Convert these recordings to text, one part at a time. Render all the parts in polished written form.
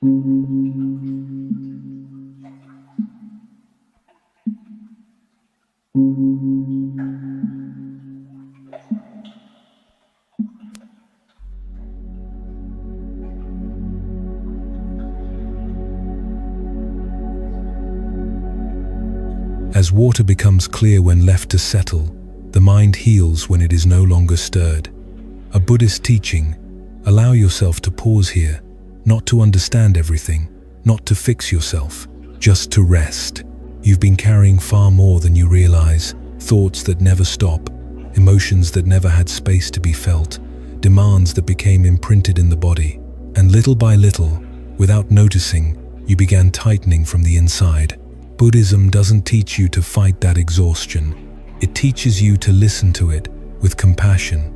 As water becomes clear when left to settle, the mind heals when it is no longer stirred. A Buddhist teaching: allow yourself to pause here, not to understand everything, not to fix yourself, just to rest. You've been carrying far more than you realize, thoughts that never stop, emotions that never had space to be felt, demands that became imprinted in the body. And little by little, without noticing, you began tightening from the inside. Buddhism doesn't teach you to fight that exhaustion. It teaches you to listen to it with compassion.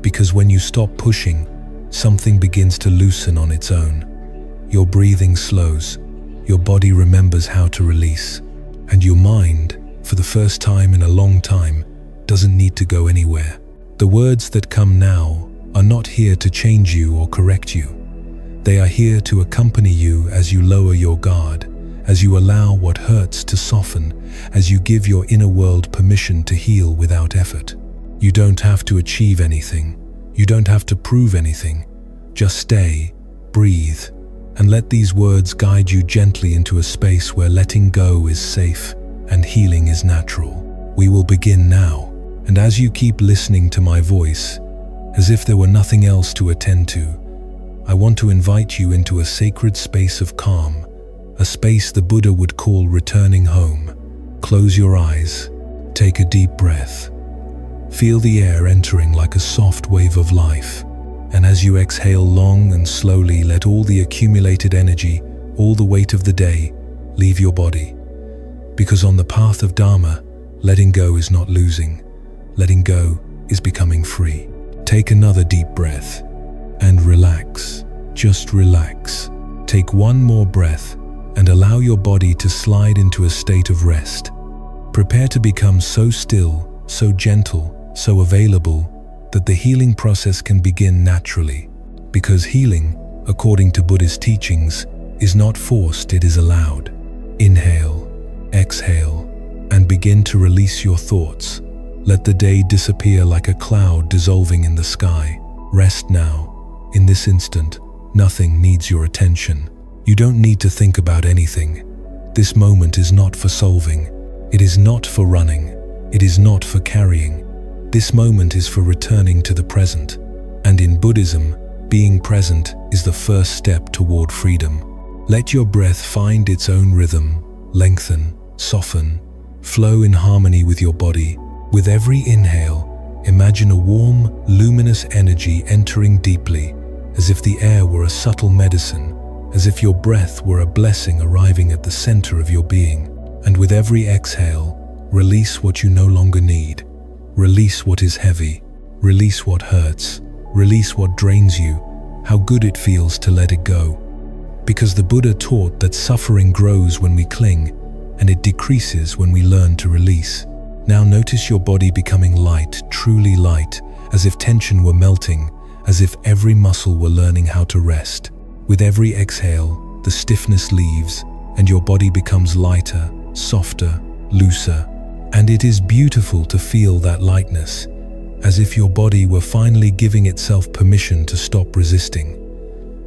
Because when you stop pushing, something begins to loosen on its own. Your breathing slows, your body remembers how to release, and your mind, for the first time in a long time, doesn't need to go anywhere. The words that come now are not here to change you or correct you. They are here to accompany you as you lower your guard, as you allow what hurts to soften, as you give your inner world permission to heal without effort. You don't have to achieve anything. You don't have to prove anything. Just stay, breathe, and let these words guide you gently into a space where letting go is safe and healing is natural. We will begin now, and as you keep listening to my voice, as if there were nothing else to attend to, I want to invite you into a sacred space of calm, a space the Buddha would call returning home. Close your eyes, take a deep breath. Feel the air entering like a soft wave of life. And as you exhale long and slowly, let all the accumulated energy, all the weight of the day, leave your body. Because on the path of Dharma, letting go is not losing. Letting go is becoming free. Take another deep breath and relax. Just relax. Take one more breath and allow your body to slide into a state of rest. Prepare to become so still, so gentle, so available that the healing process can begin naturally. Because healing, according to Buddhist teachings, is not forced, it is allowed. Inhale, exhale, and begin to release your thoughts. Let the day disappear like a cloud dissolving in the sky. Rest now. In this instant, nothing needs your attention. You don't need to think about anything. This moment is not for solving. It is not for running. It is not for carrying. This moment is for returning to the present. And in Buddhism, being present is the first step toward freedom. Let your breath find its own rhythm, lengthen, soften, flow in harmony with your body. With every inhale, imagine a warm, luminous energy entering deeply, as if the air were a subtle medicine, as if your breath were a blessing arriving at the center of your being. And with every exhale, release what you no longer need. Release what is heavy. Release what hurts. Release what drains you. How good it feels to let it go. Because the Buddha taught that suffering grows when we cling, and it decreases when we learn to release. Now notice your body becoming light, truly light, as if tension were melting, as if every muscle were learning how to rest. With every exhale, the stiffness leaves, and your body becomes lighter, softer, looser. And it is beautiful to feel that lightness, as if your body were finally giving itself permission to stop resisting.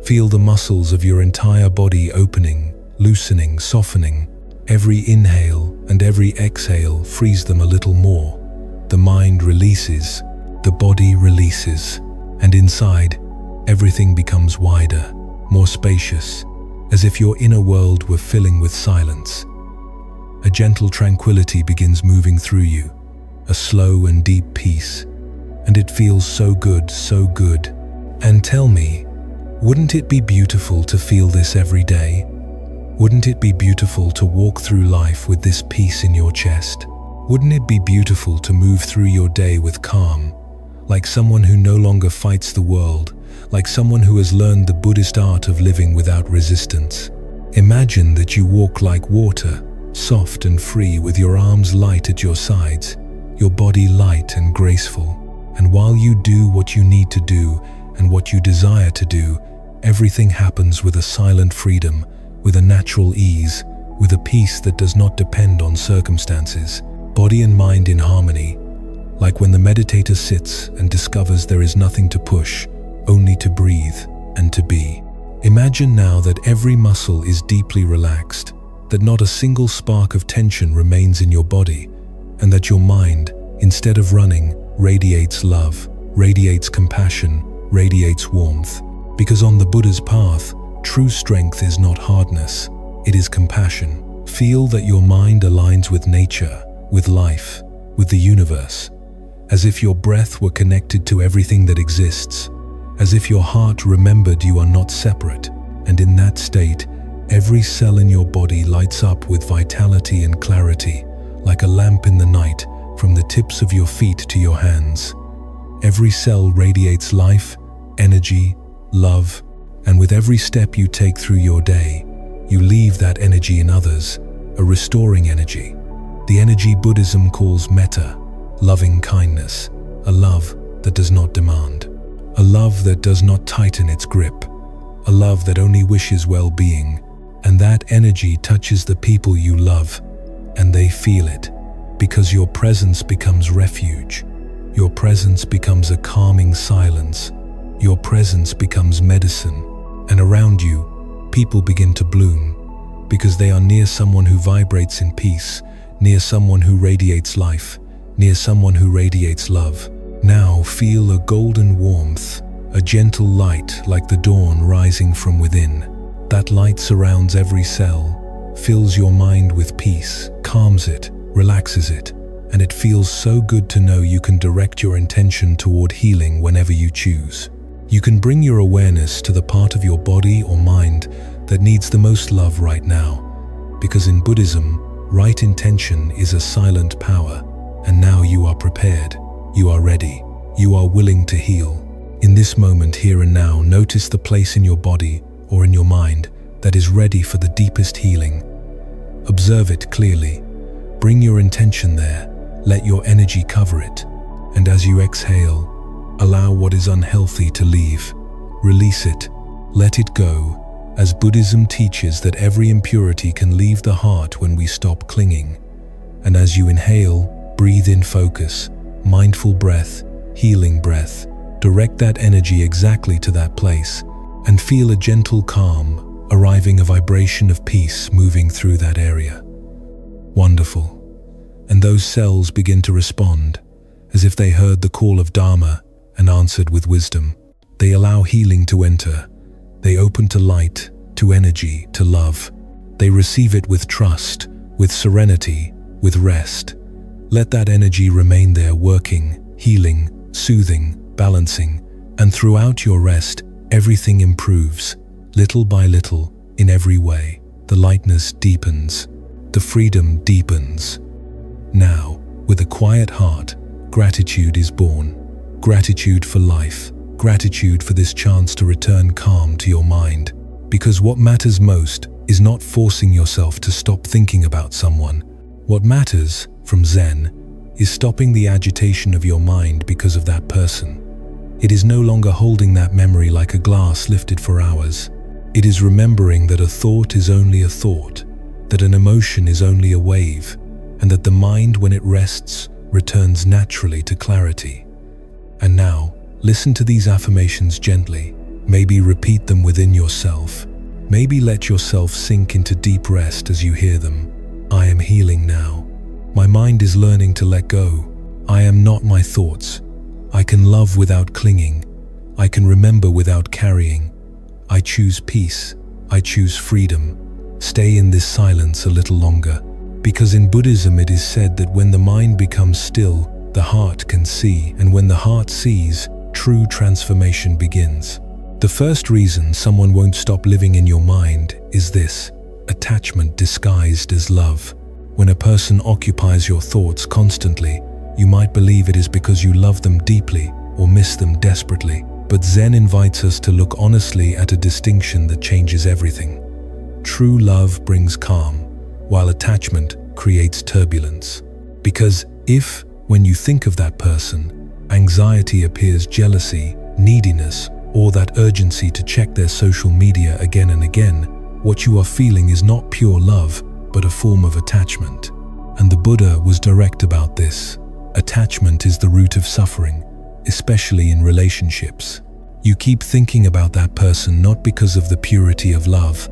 Feel the muscles of your entire body opening, loosening, softening. Every inhale and every exhale frees them a little more. The mind releases, the body releases, and inside, everything becomes wider, more spacious, as if your inner world were filling with silence. A gentle tranquility begins moving through you, a slow and deep peace, and it feels so good, so good. And tell me, wouldn't it be beautiful to feel this every day? Wouldn't it be beautiful to walk through life with this peace in your chest? Wouldn't it be beautiful to move through your day with calm, like someone who no longer fights the world, like someone who has learned the Buddhist art of living without resistance? Imagine that you walk like water, soft and free, with your arms light at your sides, your body light and graceful. And while you do what you need to do and what you desire to do, everything happens with a silent freedom, with a natural ease, with a peace that does not depend on circumstances. Body and mind in harmony, like when the meditator sits and discovers there is nothing to push, only to breathe and to be. Imagine now that every muscle is deeply relaxed, that not a single spark of tension remains in your body, and that your mind, instead of running, radiates love, radiates compassion, radiates warmth. Because on the Buddha's path, true strength is not hardness, it is compassion. Feel that your mind aligns with nature, with life, with the universe, as if your breath were connected to everything that exists, as if your heart remembered you are not separate, and in that state, every cell in your body lights up with vitality and clarity, like a lamp in the night, from the tips of your feet to your hands. Every cell radiates life, energy, love, and with every step you take through your day, you leave that energy in others, a restoring energy. The energy Buddhism calls metta, loving kindness, a love that does not demand, a love that does not tighten its grip, a love that only wishes well-being, and that energy touches the people you love, and they feel it, because your presence becomes refuge, your presence becomes a calming silence, your presence becomes medicine, and around you, people begin to bloom, because they are near someone who vibrates in peace, near someone who radiates life, near someone who radiates love. Now feel a golden warmth, a gentle light like the dawn rising from within. That light surrounds every cell, fills your mind with peace, calms it, relaxes it, and it feels so good to know you can direct your intention toward healing whenever you choose. You can bring your awareness to the part of your body or mind that needs the most love right now, because in Buddhism, right intention is a silent power, and now you are prepared, you are ready, you are willing to heal. In this moment, here and now, notice the place in your body or in your mind that is ready for the deepest healing. Observe it clearly, bring your intention there, let your energy cover it, and as you exhale, allow what is unhealthy to leave, release it, let it go, as Buddhism teaches that every impurity can leave the heart when we stop clinging. And as you inhale, breathe in focus, mindful breath, healing breath, direct that energy exactly to that place, and feel a gentle calm, arriving a vibration of peace moving through that area. Wonderful. And those cells begin to respond, as if they heard the call of Dharma and answered with wisdom. They allow healing to enter. They open to light, to energy, to love. They receive it with trust, with serenity, with rest. Let that energy remain there working, healing, soothing, balancing, and throughout your rest, everything improves, little by little, in every way. The lightness deepens, the freedom deepens. Now, with a quiet heart, gratitude is born. Gratitude for life, gratitude for this chance to return calm to your mind. Because what matters most is not forcing yourself to stop thinking about someone. What matters, from Zen, is stopping the agitation of your mind because of that person. It is no longer holding that memory like a glass lifted for hours. It is remembering that a thought is only a thought, that an emotion is only a wave, and that the mind, when it rests, returns naturally to clarity. And now, listen to these affirmations gently. Maybe repeat them within yourself. Maybe let yourself sink into deep rest as you hear them. I am healing now. My mind is learning to let go. I am not my thoughts. I can love without clinging. I can remember without carrying. I choose peace. I choose freedom. Stay in this silence a little longer. Because in Buddhism it is said that when the mind becomes still, the heart can see, and when the heart sees, true transformation begins. The first reason someone won't stop living in your mind is this: attachment disguised as love. When a person occupies your thoughts constantly, you might believe it is because you love them deeply or miss them desperately. But Zen invites us to look honestly at a distinction that changes everything. True love brings calm, while attachment creates turbulence. Because if, when you think of that person, anxiety appears, jealousy, neediness, or that urgency to check their social media again and again, what you are feeling is not pure love, but a form of attachment. And the Buddha was direct about this. Attachment is the root of suffering, especially in relationships. You keep thinking about that person not because of the purity of love,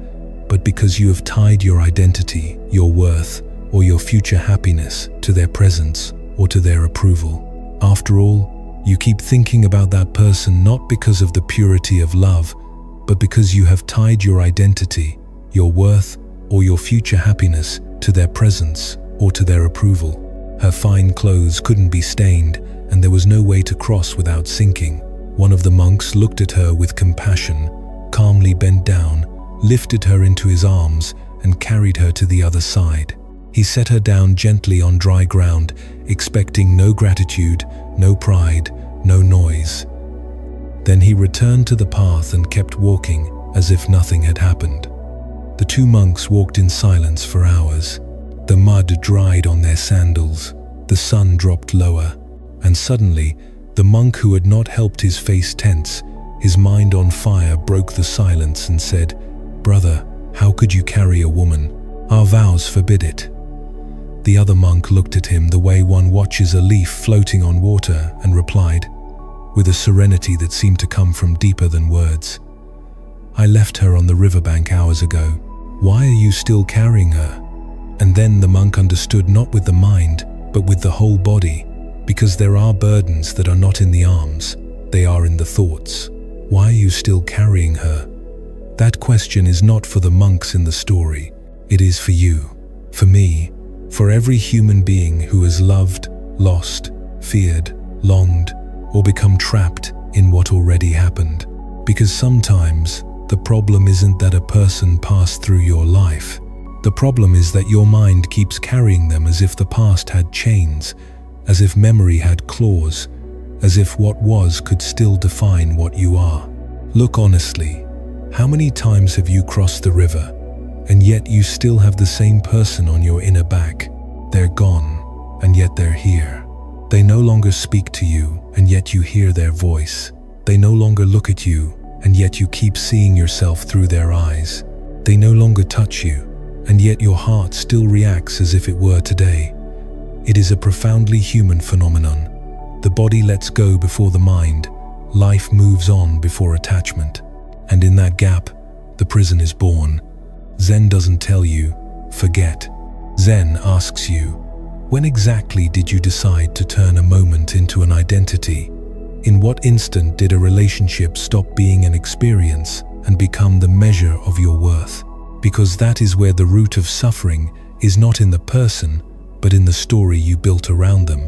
but because you have tied your identity, your worth, or your future happiness to their presence or to their approval. After all, you keep thinking about that person not because of the purity of love, but because you have tied your identity, your worth, or your future happiness to their presence or to their approval. Her fine clothes couldn't be stained, and there was no way to cross without sinking. One of the monks looked at her with compassion, calmly bent down, lifted her into his arms, and carried her to the other side. He set her down gently on dry ground, expecting no gratitude, no pride, no noise. Then he returned to the path and kept walking as if nothing had happened. The two monks walked in silence for hours. The mud dried on their sandals, the sun dropped lower, and suddenly, the monk who had not helped his face tense, his mind on fire, broke the silence and said, "Brother, how could you carry a woman? Our vows forbid it." The other monk looked at him the way one watches a leaf floating on water and replied, with a serenity that seemed to come from deeper than words, "I left her on the riverbank hours ago. Why are you still carrying her?" And then the monk understood, not with the mind, but with the whole body, because there are burdens that are not in the arms, they are in the thoughts. Why are you still carrying her? That question is not for the monks in the story. It is for you, for me, for every human being who has loved, lost, feared, longed, or become trapped in what already happened. Because sometimes the problem isn't that a person passed through your life. The problem is that your mind keeps carrying them as if the past had chains, as if memory had claws, as if what was could still define what you are. Look honestly, how many times have you crossed the river, and yet you still have the same person on your inner back? They're gone, and yet they're here. They no longer speak to you, and yet you hear their voice. They no longer look at you, and yet you keep seeing yourself through their eyes. They no longer touch you, and yet your heart still reacts as if it were today. It is a profoundly human phenomenon. The body lets go before the mind. Life moves on before attachment. And in that gap, the prison is born. Zen doesn't tell you, forget. Zen asks you, when exactly did you decide to turn a moment into an identity? In what instant did a relationship stop being an experience and become the measure of your worth? Because that is where the root of suffering is, not in the person, but in the story you built around them.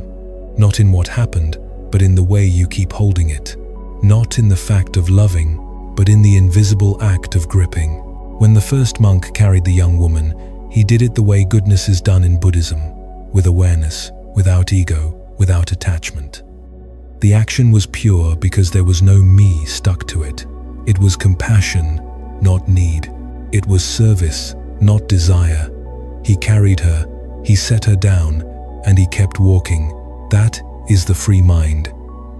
Not in what happened, but in the way you keep holding it. Not in the fact of loving, but in the invisible act of gripping. When the first monk carried the young woman, he did it the way goodness is done in Buddhism, with awareness, without ego, without attachment. The action was pure because there was no me stuck to it. It was compassion, not need. It was service, not desire. He carried her, he set her down, and he kept walking. That is the free mind.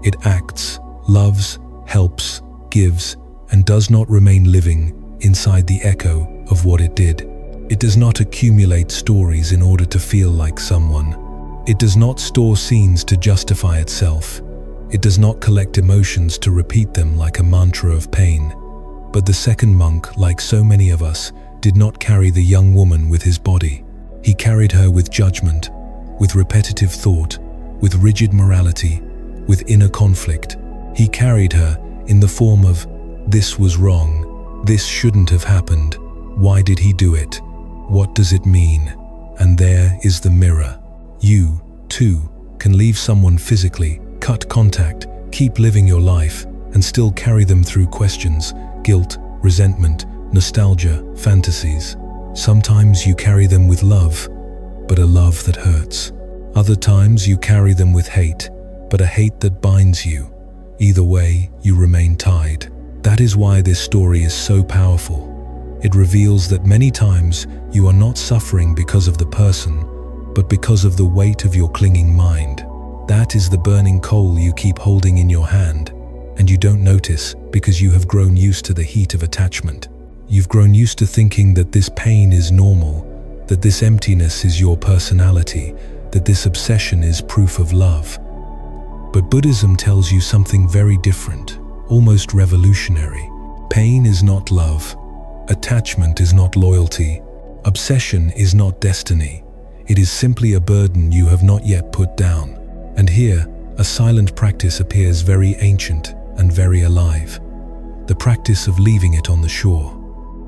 It acts, loves, helps, gives, and does not remain living inside the echo of what it did. It does not accumulate stories in order to feel like someone. It does not store scenes to justify itself. It does not collect emotions to repeat them like a mantra of pain. But the second monk, like so many of us, did not carry the young woman with his body. He carried her with judgment, with repetitive thought, with rigid morality, with inner conflict. He carried her in the form of, this was wrong, this shouldn't have happened, why did he do it, what does it mean? And there is the mirror. You, too, can leave someone physically, cut contact, keep living your life, and still carry them through questions, guilt, resentment, nostalgia, fantasies. Sometimes you carry them with love, but a love that hurts. Other times you carry them with hate, but a hate that binds you. Either way, you remain tied. That is why this story is so powerful. It reveals that many times you are not suffering because of the person, but because of the weight of your clinging mind. That is the burning coal you keep holding in your hand. and you don't notice because you have grown used to the heat of attachment. You've grown used to thinking that this pain is normal, that this emptiness is your personality, that this obsession is proof of love. But Buddhism tells you something very different, almost revolutionary. Pain is not love. Attachment is not loyalty. Obsession is not destiny. It is simply a burden you have not yet put down. And here, a silent practice appears very ancient and very alive. The practice of leaving it on the shore.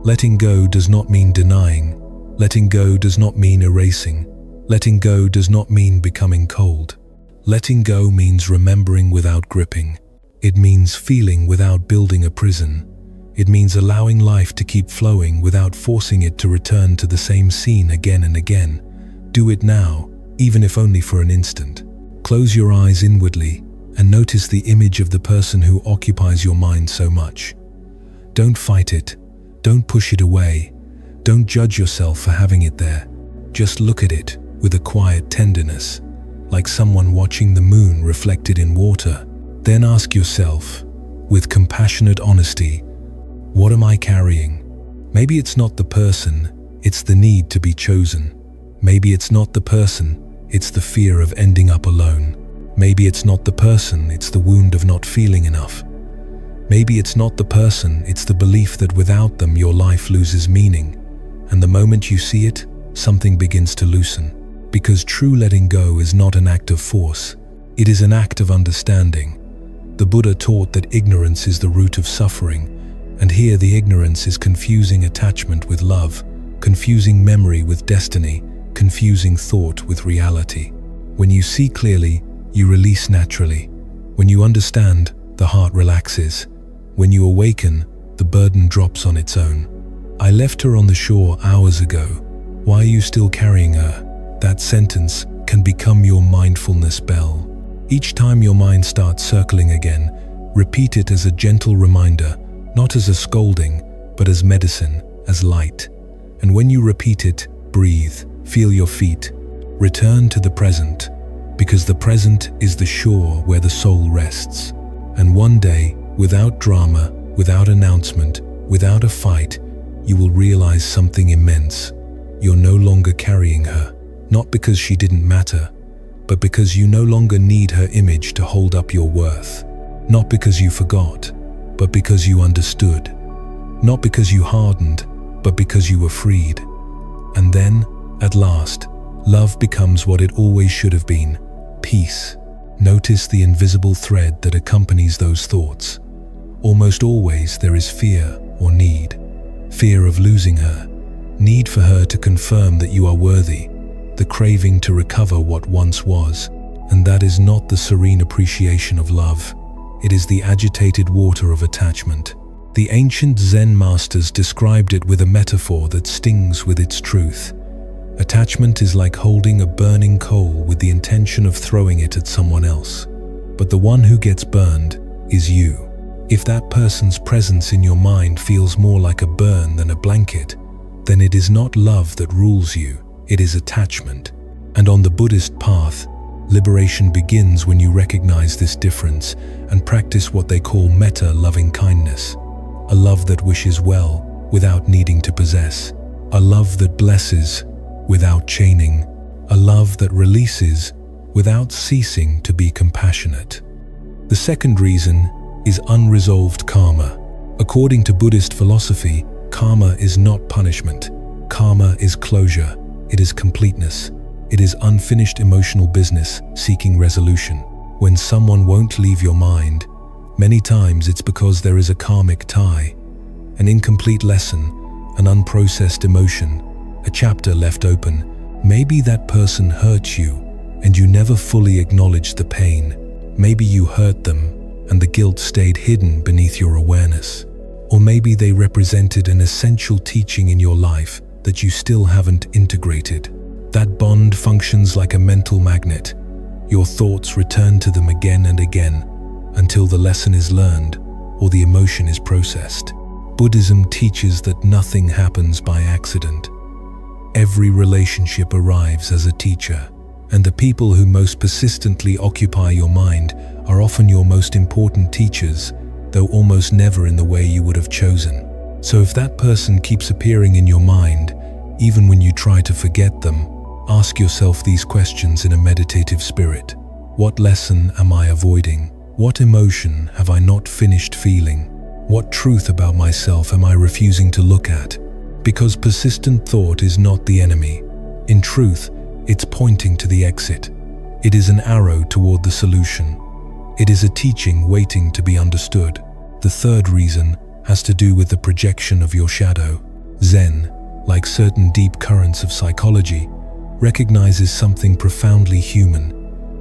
Letting go does not mean denying. Letting go does not mean erasing. Letting go does not mean becoming cold. Letting go means remembering without gripping. It means feeling without building a prison. It means allowing life to keep flowing without forcing it to return to the same scene again and again. Do it now, even if only for an instant. Close your eyes inwardly and notice the image of the person who occupies your mind so much. Don't fight it. Don't push it away. Don't judge yourself for having it there. Just look at it with a quiet tenderness, like someone watching the moon reflected in water. Then ask yourself, with compassionate honesty, what am I carrying? Maybe it's not the person, it's the need to be chosen. Maybe it's not the person, it's the fear of ending up alone. Maybe it's not the person, it's the wound of not feeling enough. Maybe it's not the person, it's the belief that without them your life loses meaning. And the moment you see it, something begins to loosen. Because true letting go is not an act of force, it is an act of understanding. The Buddha taught that ignorance is the root of suffering, and here the ignorance is confusing attachment with love, confusing memory with destiny, confusing thought with reality. When you see clearly, you release naturally. When you understand, the heart relaxes. When you awaken, the burden drops on its own. I left her on the shore hours ago. Why are you still carrying her? That sentence can become your mindfulness bell. Each time your mind starts circling again, repeat it as a gentle reminder, not as a scolding, but as medicine, as light. And when you repeat it, breathe, feel your feet. Return to the present, because the present is the shore where the soul rests. And one day, without drama, without announcement, without a fight, you will realize something immense. You're no longer carrying her, not because she didn't matter, but because you no longer need her image to hold up your worth. Not because you forgot, but because you understood. Not because you hardened, but because you were freed. And then, at last, love becomes what it always should have been: peace. Notice the invisible thread that accompanies those thoughts. Almost always there is fear or need. Fear of losing her, need for her to confirm that you are worthy, the craving to recover what once was. And that is not the serene appreciation of love. It is the agitated water of attachment. The ancient Zen masters described it with a metaphor that stings with its truth. Attachment is like holding a burning coal with the intention of throwing it at someone else. But the one who gets burned is you. If that person's presence in your mind feels more like a burn than a blanket, then it is not love that rules you, it is attachment. And on the Buddhist path, liberation begins when you recognize this difference and practice what they call metta loving kindness. A love that wishes well without needing to possess. A love that blesses without chaining. A love that releases without ceasing to be compassionate. The second reason is unresolved karma. According to Buddhist philosophy, karma is not punishment. Karma is closure. It is completeness. It is unfinished emotional business seeking resolution. When someone won't leave your mind, many times it's because there is a karmic tie, an incomplete lesson, an unprocessed emotion, a chapter left open. Maybe that person hurt you and you never fully acknowledged the pain. Maybe you hurt them and the guilt stayed hidden beneath your awareness. Or maybe they represented an essential teaching in your life that you still haven't integrated. That bond functions like a mental magnet. Your thoughts return to them again and again until the lesson is learned or the emotion is processed. Buddhism teaches that nothing happens by accident. Every relationship arrives as a teacher, and the people who most persistently occupy your mind are often your most important teachers, though almost never in the way you would have chosen. So if that person keeps appearing in your mind, even when you try to forget them, ask yourself these questions in a meditative spirit. What lesson am I avoiding? What emotion have I not finished feeling? What truth about myself am I refusing to look at? Because persistent thought is not the enemy. In truth, it's pointing to the exit. It is an arrow toward the solution. It is a teaching waiting to be understood. The third reason has to do with the projection of your shadow. Zen, like certain deep currents of psychology, recognizes something profoundly human.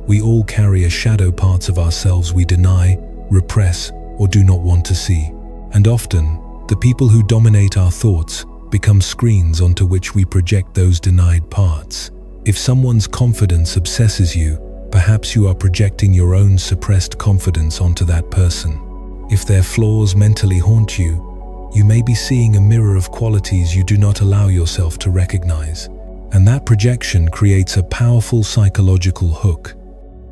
We all carry a shadow, parts of ourselves we deny, repress, or do not want to see. And often, the people who dominate our thoughts become screens onto which we project those denied parts. If someone's confidence obsesses you, perhaps you are projecting your own suppressed confidence onto that person. If their flaws mentally haunt you, you may be seeing a mirror of qualities you do not allow yourself to recognize. And that projection creates a powerful psychological hook.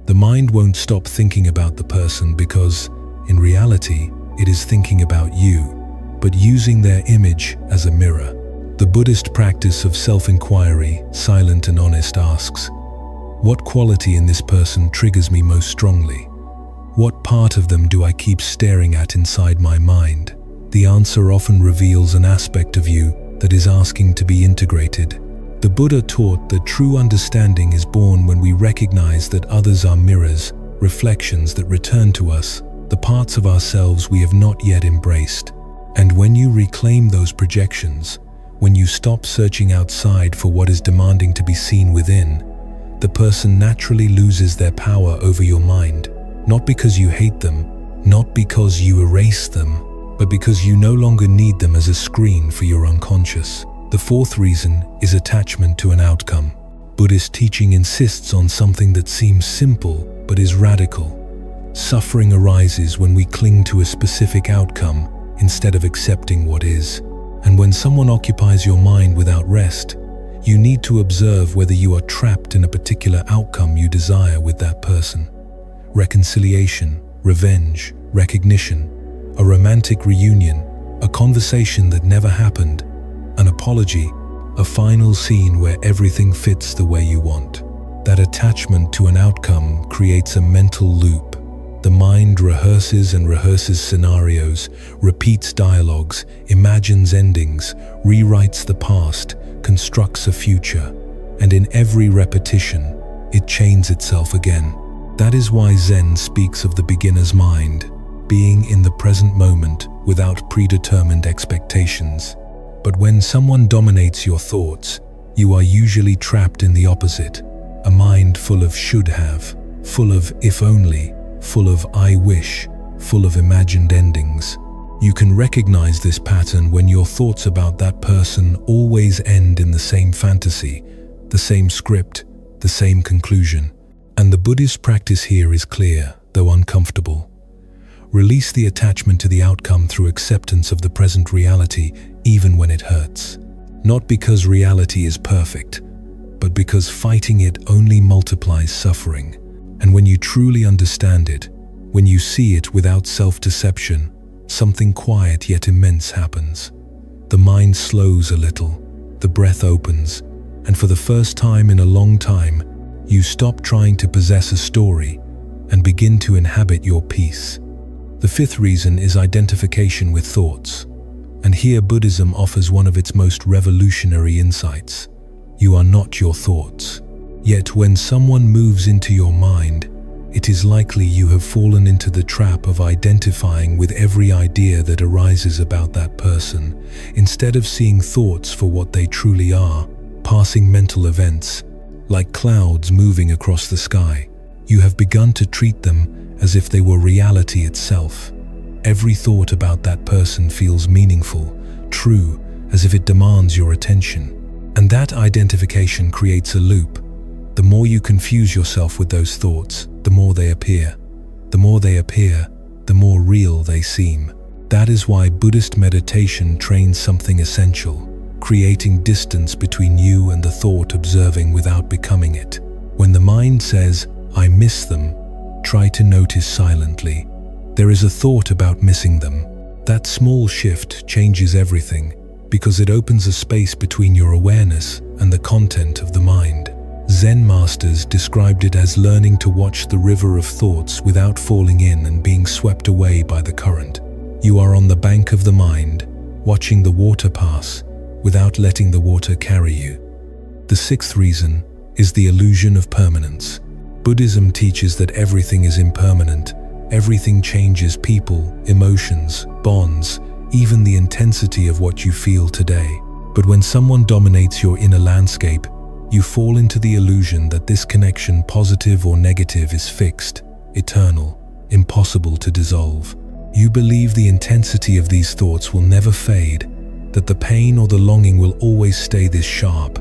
The mind won't stop thinking about the person because, in reality, it is thinking about you, but using their image as a mirror. The Buddhist practice of self-inquiry, silent and honest, asks, what quality in this person triggers me most strongly? What part of them do I keep staring at inside my mind? The answer often reveals an aspect of you that is asking to be integrated. The Buddha taught that true understanding is born when we recognize that others are mirrors, reflections that return to us, the parts of ourselves we have not yet embraced. And when you reclaim those projections, when you stop searching outside for what is demanding to be seen within, the person naturally loses their power over your mind, not because you hate them, not because you erase them, but because you no longer need them as a screen for your unconscious. The fourth reason is attachment to an outcome. Buddhist teaching insists on something that seems simple but is radical. Suffering arises when we cling to a specific outcome instead of accepting what is. And when someone occupies your mind without rest, you need to observe whether you are trapped in a particular outcome you desire with that person. Reconciliation, revenge, recognition, a romantic reunion, a conversation that never happened, an apology, a final scene where everything fits the way you want. That attachment to an outcome creates a mental loop. The mind rehearses and rehearses scenarios, repeats dialogues, imagines endings, rewrites the past, constructs a future, and in every repetition, it chains itself again. That is why Zen speaks of the beginner's mind, being in the present moment without predetermined expectations. But when someone dominates your thoughts, you are usually trapped in the opposite, a mind full of should have, full of if only, full of I wish, full of imagined endings. You can recognize this pattern when your thoughts about that person always end in the same fantasy, the same script, the same conclusion. And the Buddhist practice here is clear, though uncomfortable. Release the attachment to the outcome through acceptance of the present reality, even when it hurts. Not because reality is perfect, but because fighting it only multiplies suffering. And when you truly understand it, when you see it without self-deception, something quiet yet immense happens. The mind slows a little, the breath opens, and for the first time in a long time, you stop trying to possess a story and begin to inhabit your peace. The fifth reason is identification with thoughts. And here Buddhism offers one of its most revolutionary insights. You are not your thoughts. Yet when someone moves into your mind, it is likely you have fallen into the trap of identifying with every idea that arises about that person, instead of seeing thoughts for what they truly are, passing mental events, like clouds moving across the sky. You have begun to treat them as if they were reality itself. Every thought about that person feels meaningful, true, as if it demands your attention. And that identification creates a loop. The more you confuse yourself with those thoughts, the more they appear. The more they appear, the more real they seem. That is why Buddhist meditation trains something essential, creating distance between you and the thought, observing without becoming it. When the mind says, I miss them, try to notice silently. There is a thought about missing them. That small shift changes everything because it opens a space between your awareness and the content of the mind. Zen masters described it as learning to watch the river of thoughts without falling in and being swept away by the current. You are on the bank of the mind, watching the water pass without letting the water carry you. The sixth reason is the illusion of permanence. Buddhism teaches that everything is impermanent. Everything changes: people, emotions, bonds, even the intensity of what you feel today. But when someone dominates your inner landscape, you fall into the illusion that this connection, positive or negative, is fixed, eternal, impossible to dissolve. You believe the intensity of these thoughts will never fade, that the pain or the longing will always stay this sharp,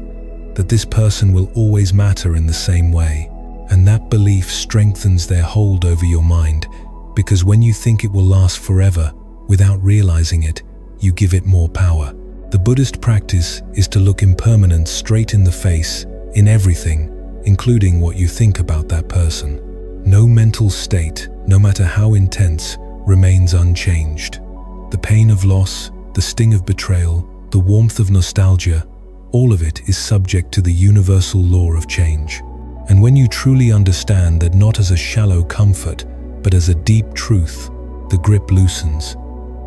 that this person will always matter in the same way. And that belief strengthens their hold over your mind, because when you think it will last forever, without realizing it, you give it more power. The Buddhist practice is to look impermanence straight in the face, in everything, including what you think about that person. No mental state, no matter how intense, remains unchanged. The pain of loss, the sting of betrayal, the warmth of nostalgia, all of it is subject to the universal law of change. And when you truly understand that not as a shallow comfort, but as a deep truth, the grip loosens.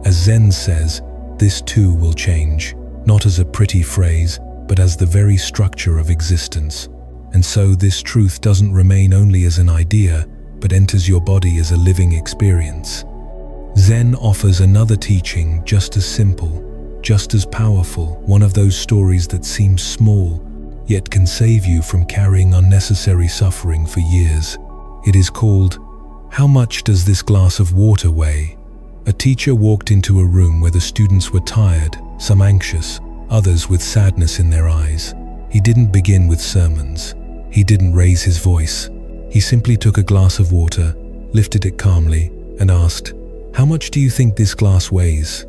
As Zen says, this too will change, not as a pretty phrase, but as the very structure of existence. And so this truth doesn't remain only as an idea, but enters your body as a living experience. Zen offers another teaching just as simple, just as powerful, one of those stories that seems small, yet can save you from carrying unnecessary suffering for years. It is called, "How much does this glass of water weigh?" A teacher walked into a room where the students were tired, some anxious, others with sadness in their eyes. He didn't begin with sermons. He didn't raise his voice. He simply took a glass of water, lifted it calmly, and asked, "How much do you think this glass weighs?"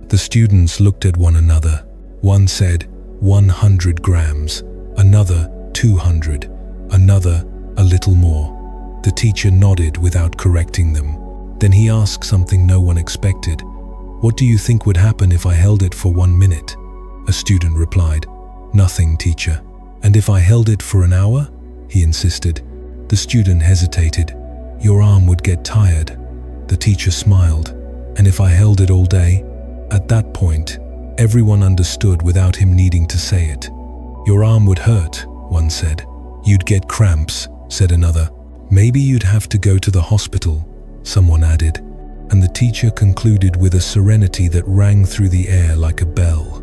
The students looked at one another. One said, 100 grams. Another, 200. Another, a little more. The teacher nodded without correcting them. Then he asked something no one expected. "What do you think would happen if I held it for 1 minute?" A student replied, "Nothing, teacher." "And if I held it for an hour?" he insisted. The student hesitated. "Your arm would get tired." The teacher smiled. "And if I held it all day?" At that point, everyone understood without him needing to say it. "Your arm would hurt," one said. "You'd get cramps," said another. "Maybe you'd have to go to the hospital," someone added. And the teacher concluded with a serenity that rang through the air like a bell.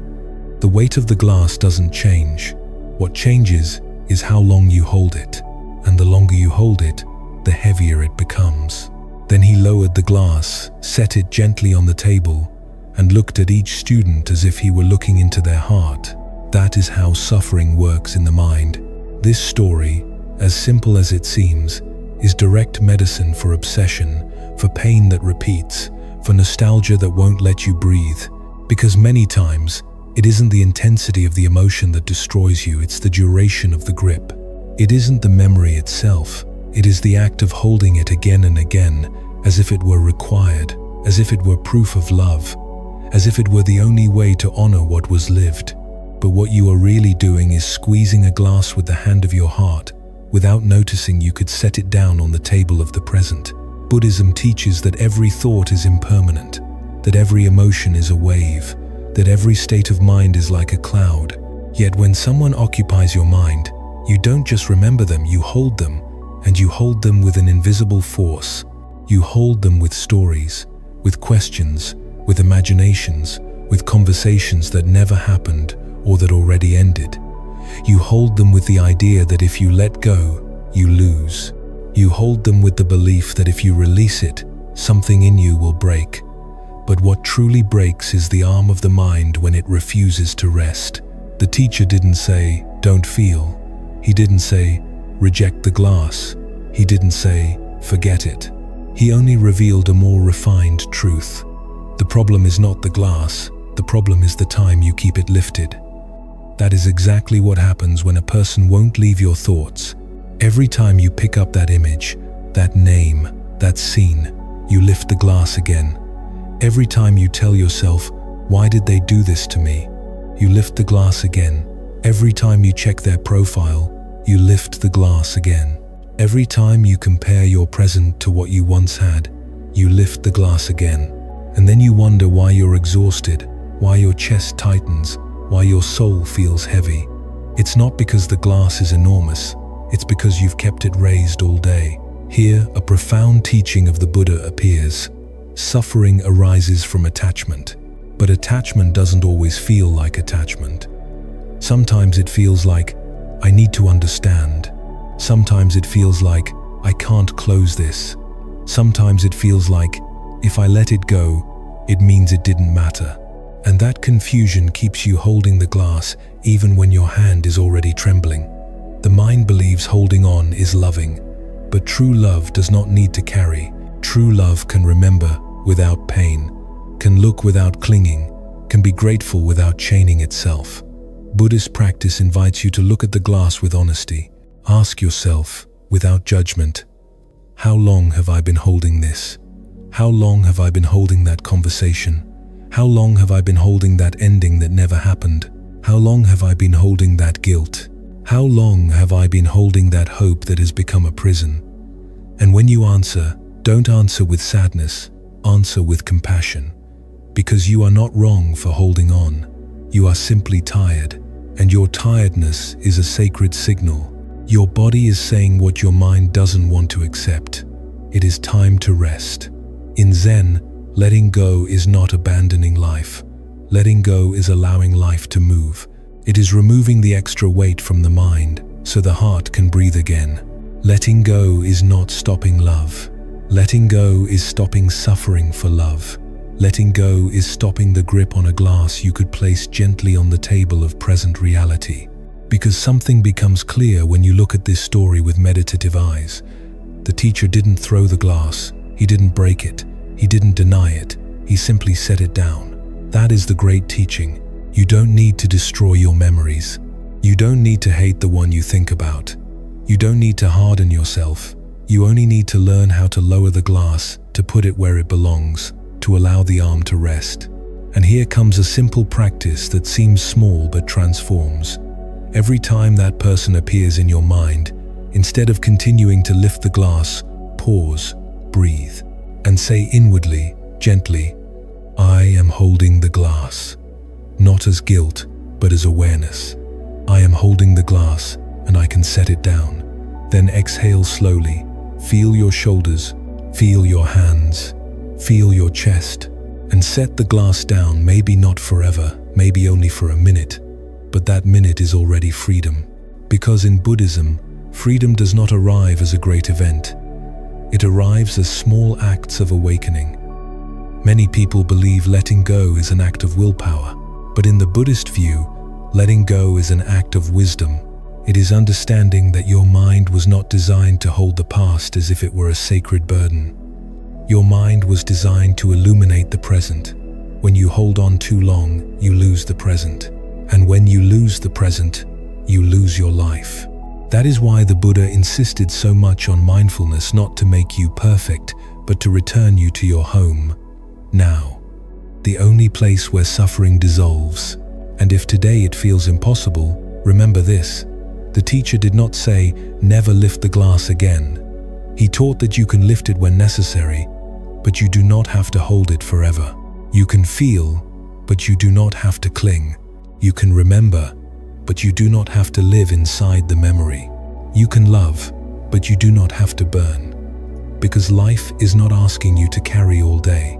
The weight of the glass doesn't change. What changes is how long you hold it. And the longer you hold it, the heavier it becomes. Then he lowered the glass, set it gently on the table, and looked at each student as if he were looking into their heart. That is how suffering works in the mind. This story, as simple as it seems, is direct medicine for obsession, for pain that repeats, for nostalgia that won't let you breathe. Because many times, it isn't the intensity of the emotion that destroys you, it's the duration of the grip. It isn't the memory itself, it is the act of holding it again and again, as if it were required, as if it were proof of love, as if it were the only way to honor what was lived. But what you are really doing is squeezing a glass with the hand of your heart. Without noticing, you could set it down on the table of the present. Buddhism teaches that every thought is impermanent, that every emotion is a wave, that every state of mind is like a cloud. Yet when someone occupies your mind, you don't just remember them, you hold them, and you hold them with an invisible force. You hold them with stories, with questions, with imaginations, with conversations that never happened or that already ended. You hold them with the idea that if you let go, you lose. You hold them with the belief that if you release it, something in you will break. But what truly breaks is the arm of the mind when it refuses to rest. The teacher didn't say, "Don't feel." He didn't say, "Reject the glass." He didn't say, "Forget it." He only revealed a more refined truth. The problem is not the glass, the problem is the time you keep it lifted. That is exactly what happens when a person won't leave your thoughts. Every time you pick up that image, that name, that scene. You lift the glass again. Every time you tell yourself, "Why did they do this to me?" You lift the glass again. Every time you check their profile, you lift the glass again. Every time you compare your present to what you once had, you lift the glass again. And then you wonder why you're exhausted, why your chest tightens, why your soul feels heavy. It's not because the glass is enormous, it's because you've kept it raised all day. Here, a profound teaching of the Buddha appears. Suffering arises from attachment, but attachment doesn't always feel like attachment. Sometimes it feels like, "I need to understand." Sometimes it feels like, "I can't close this." Sometimes it feels like, "If I let it go, it means it didn't matter." And that confusion keeps you holding the glass even when your hand is already trembling. The mind believes holding on is loving, but true love does not need to carry. True love can remember without pain, can look without clinging, can be grateful without chaining itself. Buddhist practice invites you to look at the glass with honesty. Ask yourself, without judgment, how long have I been holding this? How long have I been holding that conversation? How long have I been holding that ending that never happened? How long have I been holding that guilt? How long have I been holding that hope that has become a prison? And when you answer, don't answer with sadness, answer with compassion. Because you are not wrong for holding on. You are simply tired, and your tiredness is a sacred signal. Your body is saying what your mind doesn't want to accept. It is time to rest. In Zen, letting go is not abandoning life. Letting go is allowing life to move. It is removing the extra weight from the mind so the heart can breathe again. Letting go is not stopping love. Letting go is stopping suffering for love. Letting go is stopping the grip on a glass you could place gently on the table of present reality. Because something becomes clear when you look at this story with meditative eyes. The teacher didn't throw the glass, he didn't break it, he didn't deny it, he simply set it down. That is the great teaching. You don't need to destroy your memories. You don't need to hate the one you think about. You don't need to harden yourself. You only need to learn how to lower the glass, to put it where it belongs, to allow the arm to rest. And here comes a simple practice that seems small but transforms. Every time that person appears in your mind, instead of continuing to lift the glass, pause, breathe, and say inwardly, gently, "I am holding the glass." Not as guilt, but as awareness. I am holding the glass, and I can set it down. Then exhale slowly. Feel your shoulders, feel your hands, feel your chest, and set the glass down, maybe not forever, maybe only for a minute, but that minute is already freedom. Because in Buddhism, freedom does not arrive as a great event. It arrives as small acts of awakening. Many people believe letting go is an act of willpower, but in the Buddhist view, letting go is an act of wisdom. It is understanding that your mind was not designed to hold the past as if it were a sacred burden. Your mind was designed to illuminate the present. When you hold on too long, you lose the present. And when you lose the present, you lose your life. That is why the Buddha insisted so much on mindfulness, not to make you perfect, but to return you to your home, now. The only place where suffering dissolves. And if today it feels impossible, remember this. The teacher did not say, "Never lift the glass again." He taught that you can lift it when necessary, but you do not have to hold it forever. You can feel, but you do not have to cling. You can remember, but you do not have to live inside the memory. You can love, but you do not have to burn. Because life is not asking you to carry all day.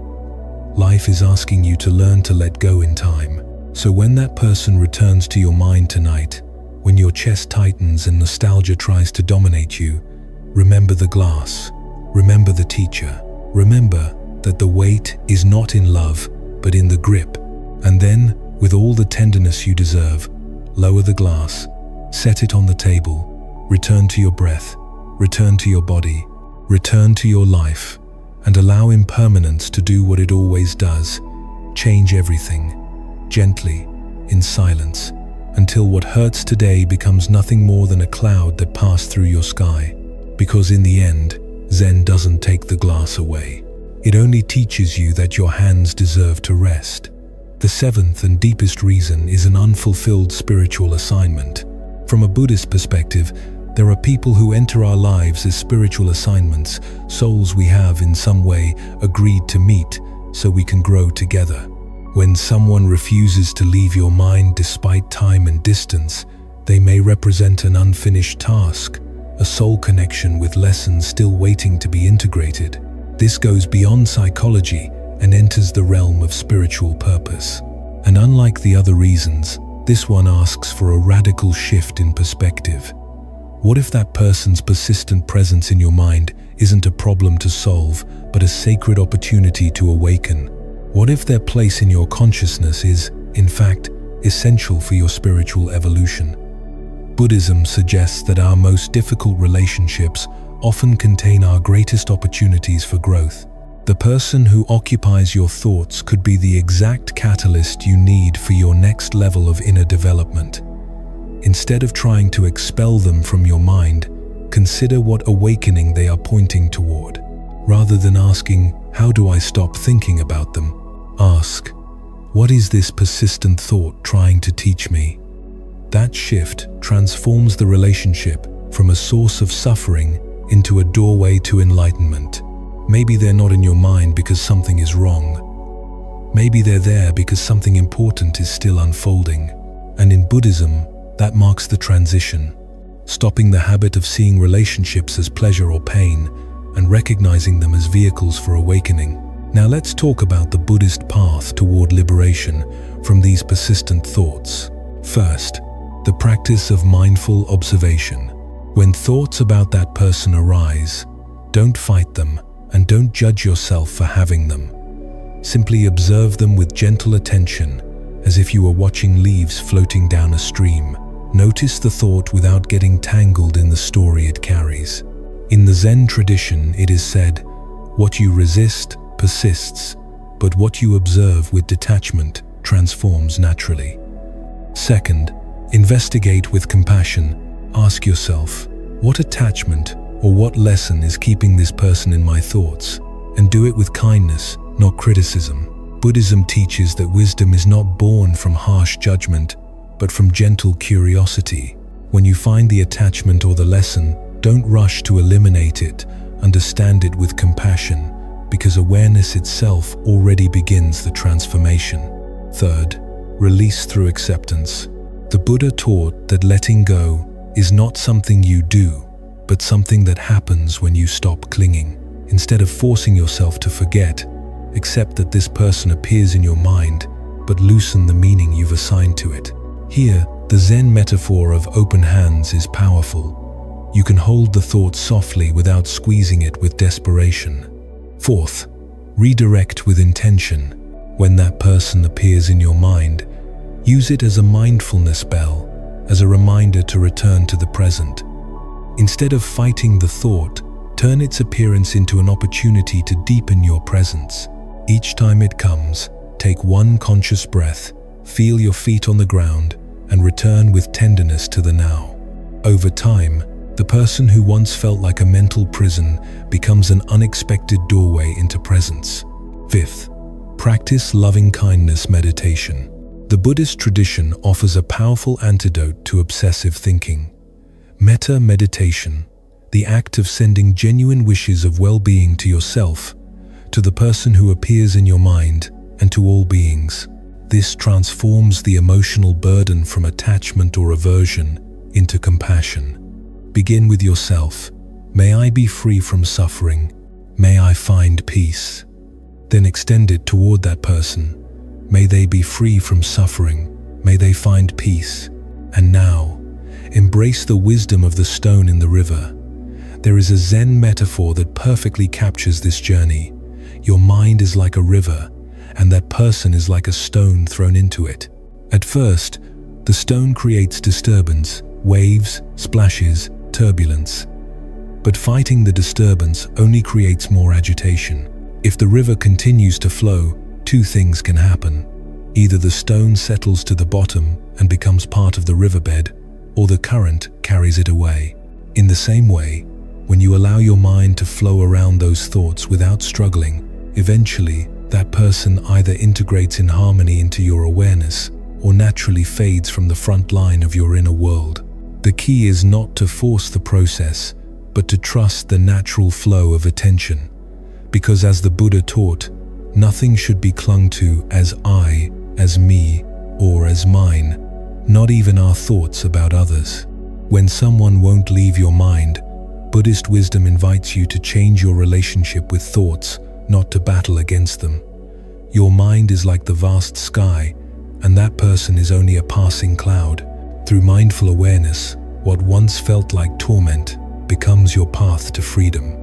Life is asking you to learn to let go in time. So when that person returns to your mind tonight, when your chest tightens and nostalgia tries to dominate you, remember the glass, remember the teacher, remember that the weight is not in love, but in the grip. And then, with all the tenderness you deserve, lower the glass, set it on the table, return to your breath, return to your body, return to your life, and allow impermanence to do what it always does, change everything, gently, in silence, until what hurts today becomes nothing more than a cloud that passed through your sky. Because in the end, Zen doesn't take the glass away. It only teaches you that your hands deserve to rest. The seventh and deepest reason is an unfulfilled spiritual assignment. From a Buddhist perspective, there are people who enter our lives as spiritual assignments, souls we have in some way agreed to meet so we can grow together. When someone refuses to leave your mind despite time and distance, they may represent an unfinished task, a soul connection with lessons still waiting to be integrated. This goes beyond psychology and enters the realm of spiritual purpose. And unlike the other reasons, this one asks for a radical shift in perspective. What if that person's persistent presence in your mind isn't a problem to solve, but a sacred opportunity to awaken? What if their place in your consciousness is, in fact, essential for your spiritual evolution? Buddhism suggests that our most difficult relationships often contain our greatest opportunities for growth. The person who occupies your thoughts could be the exact catalyst you need for your next level of inner development. Instead of trying to expel them from your mind, consider what awakening they are pointing toward. Rather than asking, "How do I stop thinking about them?" ask, "What is this persistent thought trying to teach me?" That shift transforms the relationship from a source of suffering into a doorway to enlightenment. Maybe they're not in your mind because something is wrong. Maybe they're there because something important is still unfolding. And in Buddhism, that marks the transition, stopping the habit of seeing relationships as pleasure or pain and recognizing them as vehicles for awakening. Now let's talk about the Buddhist path toward liberation from these persistent thoughts. First, the practice of mindful observation. When thoughts about that person arise, don't fight them and don't judge yourself for having them. Simply observe them with gentle attention, as if you were watching leaves floating down a stream. Notice the thought without getting tangled in the story it carries. In the Zen tradition, it is said, "What you resist persists, but what you observe with detachment transforms naturally." Second, investigate with compassion. Ask yourself, what attachment or what lesson is keeping this person in my thoughts? And do it with kindness, not criticism. Buddhism teaches that wisdom is not born from harsh judgment, but from gentle curiosity. When you find the attachment or the lesson, don't rush to eliminate it. Understand it with compassion, because awareness itself already begins the transformation. Third, release through acceptance. The Buddha taught that letting go is not something you do, but something that happens when you stop clinging. Instead of forcing yourself to forget, accept that this person appears in your mind, but loosen the meaning you've assigned to it. Here, the Zen metaphor of open hands is powerful. You can hold the thought softly without squeezing it with desperation. Fourth, redirect with intention. When that person appears in your mind, use it as a mindfulness bell, as a reminder to return to the present. Instead of fighting the thought, turn its appearance into an opportunity to deepen your presence. Each time it comes, take one conscious breath, feel your feet on the ground, and return with tenderness to the now. Over time, the person who once felt like a mental prison becomes an unexpected doorway into presence. Fifth, practice loving-kindness meditation. The Buddhist tradition offers a powerful antidote to obsessive thinking. Metta meditation, the act of sending genuine wishes of well-being to yourself, to the person who appears in your mind, and to all beings. This transforms the emotional burden from attachment or aversion into compassion. Begin with yourself. May I be free from suffering. May I find peace. Then extend it toward that person. May they be free from suffering. May they find peace. And now, embrace the wisdom of the stone in the river. There is a Zen metaphor that perfectly captures this journey. Your mind is like a river, and that person is like a stone thrown into it. At first, the stone creates disturbance, waves, splashes, turbulence. But fighting the disturbance only creates more agitation. If the river continues to flow, two things can happen. Either the stone settles to the bottom and becomes part of the riverbed, or the current carries it away. In the same way, When you allow your mind to flow around those thoughts without struggling, eventually that person either integrates in harmony into your awareness or naturally fades from the front line of your inner world. The key is not to force the process, but to trust the natural flow of attention. Because as the Buddha taught, nothing should be clung to as I, as me, or as mine, not even our thoughts about others. When someone won't leave your mind, Buddhist wisdom invites you to change your relationship with thoughts, not to battle against them. Your mind is like the vast sky, and that person is only a passing cloud. Through mindful awareness, what once felt like torment becomes your path to freedom.